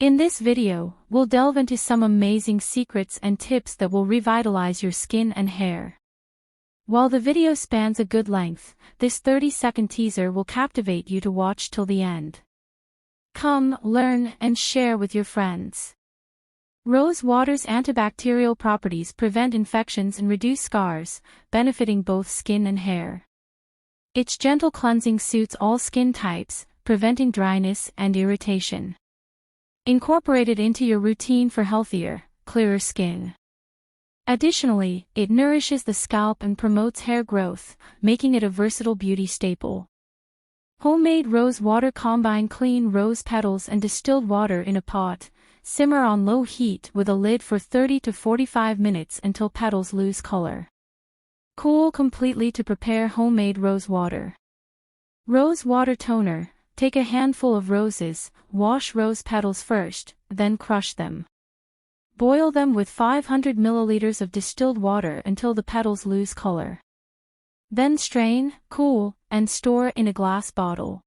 In this video, we'll delve into some amazing secrets and tips that will revitalize your skin and hair. While the video spans a good length, this 30-second teaser will captivate you to watch till the end. Come, learn, and share with your friends. Rose water's antibacterial properties prevent infections and reduce scars, benefiting both skin and hair. Its gentle cleansing suits all skin types, preventing dryness and irritation. Incorporate it into your routine for healthier, clearer skin. Additionally, it nourishes the scalp and promotes hair growth, making it a versatile beauty staple. Homemade rose water. Combine clean rose petals and distilled water in a pot. Simmer on low heat with a lid for 30 to 45 minutes until petals lose color. Cool completely to prepare homemade rose water. Rose water toner. Take a handful of roses, wash rose petals first, then crush them. Boil them with 500 milliliters of distilled water until the petals lose color. Then strain, cool, and store in a glass bottle.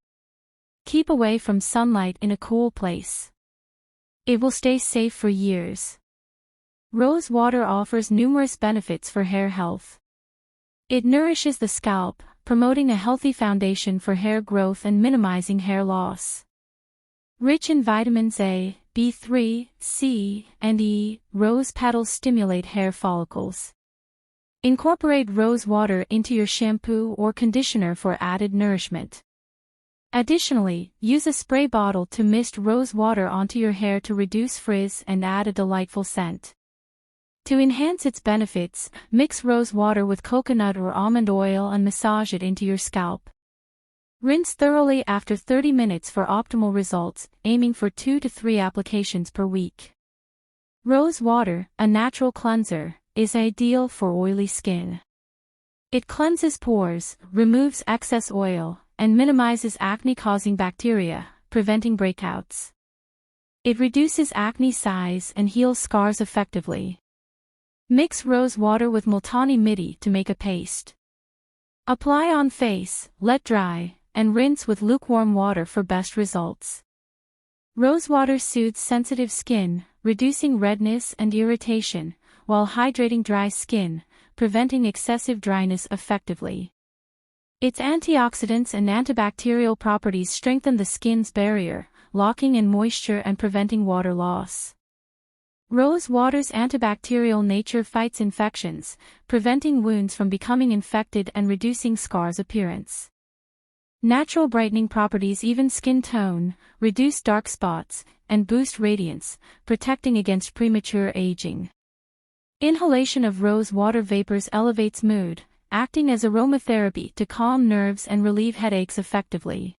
Keep away from sunlight in a cool place. It will stay safe for years. Rose water offers numerous benefits for hair health. It nourishes the scalp, promoting a healthy foundation for hair growth and minimizing hair loss. Rich in vitamins A, B3, C, and E, rose petals stimulate hair follicles. Incorporate rose water into your shampoo or conditioner for added nourishment. Additionally, use a spray bottle to mist rose water onto your hair to reduce frizz and add a delightful scent. To enhance its benefits, mix rose water with coconut or almond oil and massage it into your scalp. Rinse thoroughly after 30 minutes for optimal results, aiming for 2 to 3 applications per week. Rose water, a natural cleanser, is ideal for oily skin. It cleanses pores, removes excess oil, and minimizes acne-causing bacteria, preventing breakouts. It reduces acne size and heals scars effectively. Mix rose water with multani mitti to make a paste. Apply on face, let dry, and rinse with lukewarm water for best results. Rose water soothes sensitive skin, reducing redness and irritation, while hydrating dry skin, preventing excessive dryness effectively. Its antioxidants and antibacterial properties strengthen the skin's barrier, locking in moisture and preventing water loss. Rose water's antibacterial nature fights infections, preventing wounds from becoming infected and reducing scars' appearance. Natural brightening properties even skin tone, reduce dark spots, and boost radiance, protecting against premature aging. Inhalation of rose water vapors elevates mood, acting as aromatherapy to calm nerves and relieve headaches effectively.